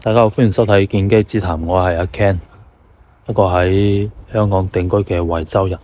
大家好，歡迎收睇見機之談，我係阿 Ken，一個喺香港定居嘅惠州人。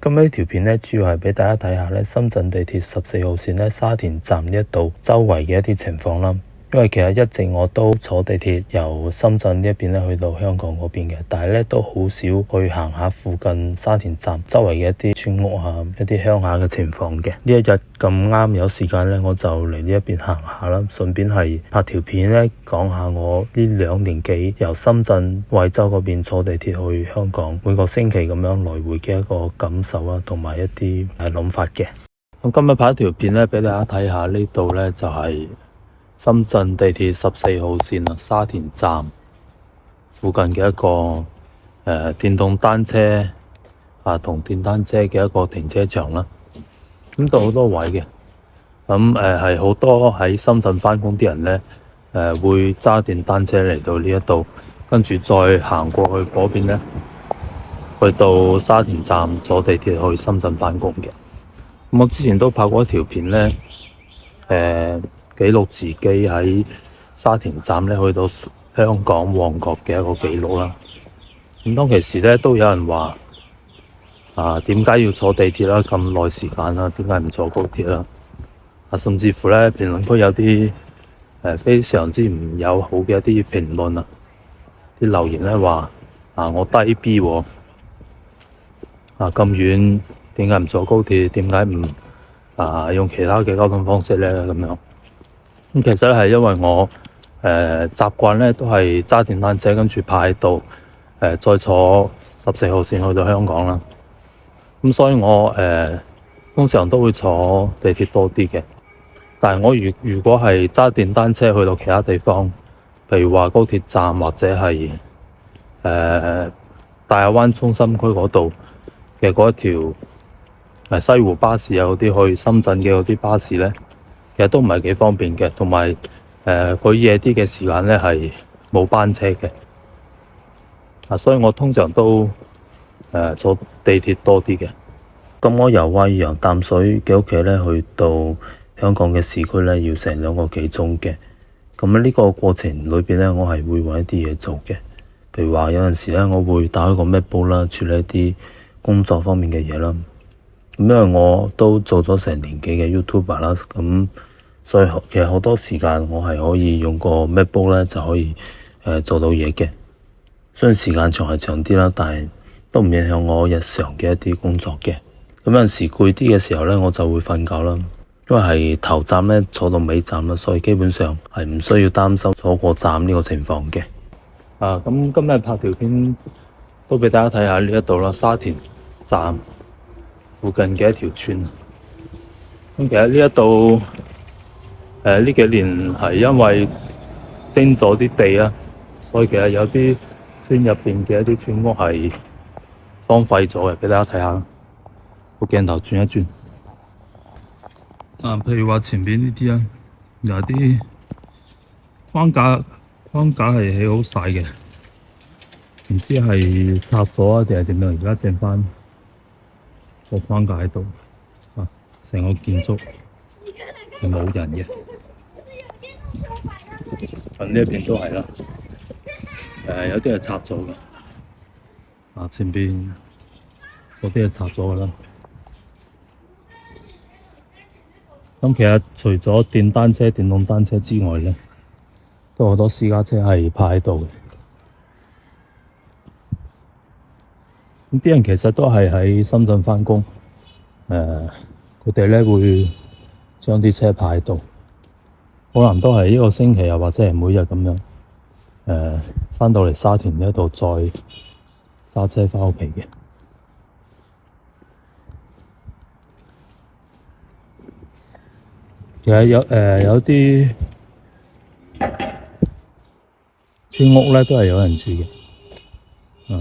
咁呢條片呢，主要係畀大家睇下呢深圳地鐵14號線呢沙田站呢一度周圍嘅一啲情況啦。因為其實一直我都坐地鐵由深圳呢一邊咧去到香港嗰邊嘅，但係咧都好少去行下附近沙田站周圍嘅一啲村屋啊、一啲鄉下嘅情況嘅。呢一日咁啱有時間咧，我就嚟呢一邊行下啦，順便係拍條片咧講下我呢2年幾由深圳惠州嗰邊坐地鐵去香港，每個星期咁樣來回嘅一個感受啊，同埋一啲諗法嘅。咁今日拍一條片咧，俾大家睇下呢度咧就係深圳地鐵14號線啊，沙田站附近嘅一個電動單車同電單車嘅一個停車場啦。咁度好多位嘅，咁係好多喺深圳返工啲人咧會揸電單車嚟到呢一度，跟住再行過去嗰邊咧，去到沙田站坐地鐵去深圳返工嘅。咁我之前都拍過一條片咧，記錄自己喺沙田站咧去到香港旺角嘅一個記錄啦。咁當其時咧都有人話點解要坐地鐵啦？咁耐時間啦，點解唔坐高鐵啦？甚至乎咧評論區有啲非常之唔友好嘅一啲評論啊，啲留言咧話我低 B 喎，咁遠點解唔坐高鐵？點解唔用其他嘅交通方式咧？咁樣。咁其實咧係因為我習慣咧都係揸電單車，跟住泊喺度再坐14號線去到香港啦。咁所以我通常都會坐地鐵多啲嘅。但係我如果係揸電單車去到其他地方，譬如話高鐵站或者係大亞灣中心區嗰度嘅嗰一條西湖巴士啊，嗰啲去深圳嘅嗰啲巴士咧，其實都唔係幾方便嘅，同埋佢夜啲嘅時間咧係冇班車嘅，所以我通常都坐地鐵多啲嘅。咁我由惠陽淡水嘅屋企咧去到香港嘅市區咧，要成2個幾鐘嘅。咁呢個過程裏邊咧，我係會揾一啲嘢做嘅，譬如話有陣時咧，我會打開個 MacBook 啦，處理一啲工作方面嘅嘢啦。咁因為我都做咗成年幾嘅 YouTuber 啦，咁所以其實好多時間我係可以用個 MacBook 咧就可以做到嘢嘅。雖然時間長係長啲啦，但係都唔影響我日常嘅一啲工作嘅。咁有陣時攰啲嘅時候咧，我就會瞓覺啦。因為係頭站咧坐到尾站啦，所以基本上係唔需要擔心坐過站呢個情況嘅。咁今日拍條片都俾大家睇下呢一度啦，沙田站附近嘅一條村。咁其實呢一度呢幾年係因為徵咗啲地啊，所以其實有啲村入邊嘅一啲村屋係荒廢咗嘅，俾大家睇下。個鏡頭轉一轉。譬如話前邊呢啲啊，有啲框架係起好晒嘅，唔知係拆咗啊定係點樣？而家剩翻個框架喺度，成個建築係冇人嘅。呢一邊都係啦，有啲係拆咗嘅，前邊嗰啲係拆咗㗎啦。咁其實除咗電動單車之外咧，都好多私家車係泊喺度嘅。咁啲人其實都係喺深圳返工，佢哋咧會將啲車泊喺度，可能都係1個星期啊，或者係每日咁樣，返到嚟沙田呢度再揸車返屋企嘅。其實有啲村屋咧都係有人住嘅，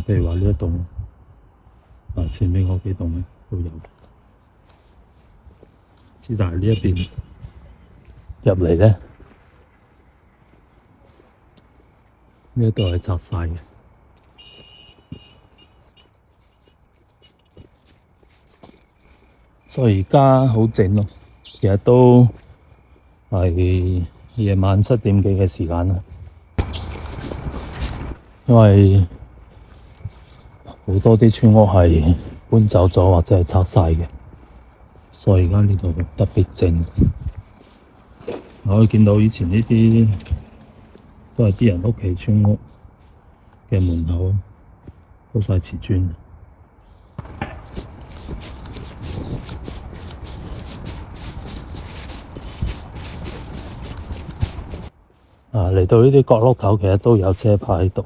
譬如話呢一棟，前面嗰幾棟咧都有。但係呢一邊入嚟咧，呢一度係拆晒嘅，所以而家好靜咯。其實都係夜晚7點幾嘅時間啦。因為好多啲村屋係搬走咗或者係拆晒嘅，所以而家呢度特別靜。我可以見到以前呢啲都係啲人屋企村屋嘅門口都晒瓷磚。嚟到呢啲角落頭，其實都有車牌喺度。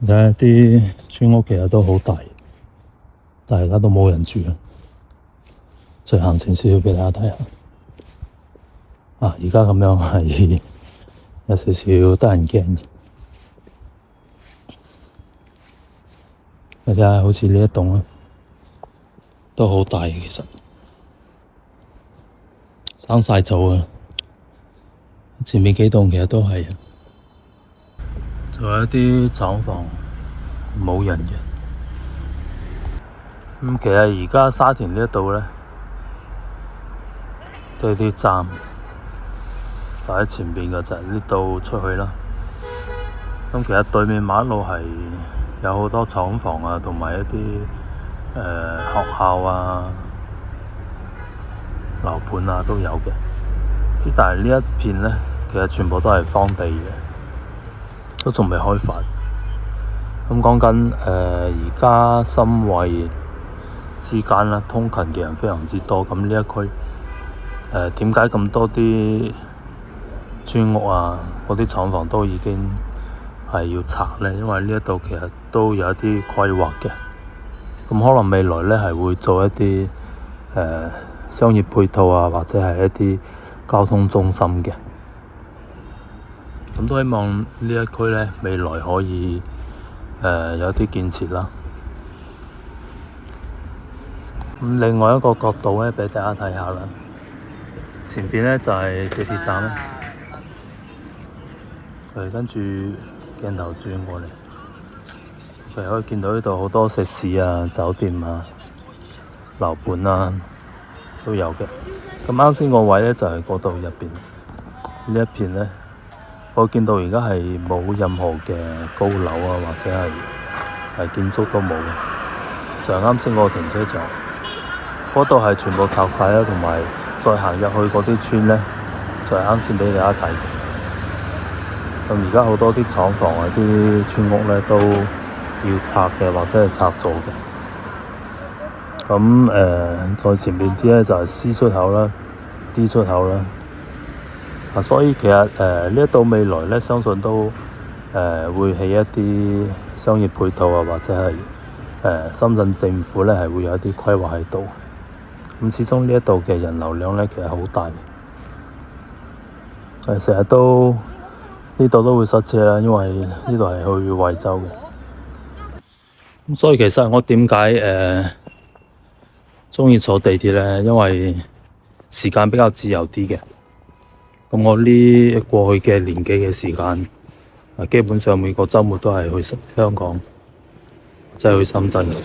睇下啲村屋其實都好大，但係而家都冇人住。再行前少少畀大家睇下。而家咁樣係有少少得人驚嘅。你睇下，好似呢一棟啦，都好大嘅，其實生晒草啊。前面幾棟其實都係，仲有一啲廠房冇人嘅。其實而家沙田呢一度咧，地鐵站就喺前邊嘅，就係呢度出去啦。咁其實對面馬路係有好多廠房啊，同埋一啲學校啊、樓盤啊都有嘅。但係呢一片咧，其實全部都係荒地嘅，都仲未開發。咁講緊而家深衛之間啦，通勤嘅人非常之多。咁呢一區點解咁多啲村屋啊，嗰啲廠房都已經係要拆咧？因為呢一度其實都有一啲規劃嘅。咁可能未來咧係會做一啲商業配套啊，或者係一啲交通中心嘅。咁都希望呢一區咧未來可以有啲建設啦。咁另外一個角度咧，畀大家睇下啦。前邊咧就係地鐵站啦。跟住鏡頭轉過嚟，可以見到呢度好多食肆啊、酒店啊、樓盤啊都有嘅。咁啱先個位咧就係嗰度入邊呢一片咧，我見到而家係冇任何嘅高樓啊，或者係建築都冇嘅，就係啱先嗰個停車場。嗰度係全部拆晒啦，同埋再行入去嗰啲村咧，就係啱先畀大家睇。咁而家好多啲廠房啊、啲村屋咧都要拆嘅，或者係拆咗嘅。咁再前面啲咧就係 C 出口啦、D 出口啦。所以其實呢一度未來咧，相信都會起一啲商業配套啊，或者係深圳政府咧係會有一啲規劃喺度。咁始終呢一度嘅人流量咧其實好大，成日都呢度都會塞車啦，因為呢度係去惠州嘅。咁所以其實我點解鍾意坐地鐵咧？因為時間比較自由啲嘅。咁我呢過去嘅年幾嘅時間，基本上每個週末都係去香港，即係去深圳嘅，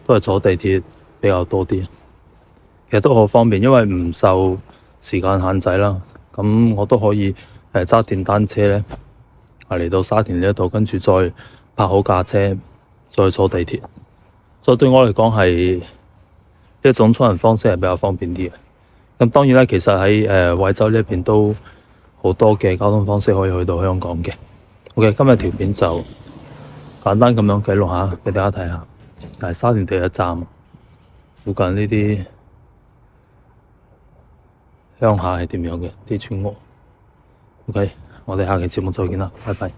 都係坐地鐵比較多啲。其實都好方便，因為唔受時間限制啦。咁我都可以揸電單車咧，嚟到沙田呢一度，跟住再泊好架車，再坐地鐵。所以對我嚟講係一種出行方式係比較方便啲嘅。咁當然啦，其實喺惠州呢一邊都好多嘅交通方式可以去到香港嘅。OK， 今日條片就簡單咁樣記錄下畀大家睇下。但係沙田地鐵站附近呢啲鄉下係點樣嘅啲村屋。OK，我哋下期節目再見啦，拜拜。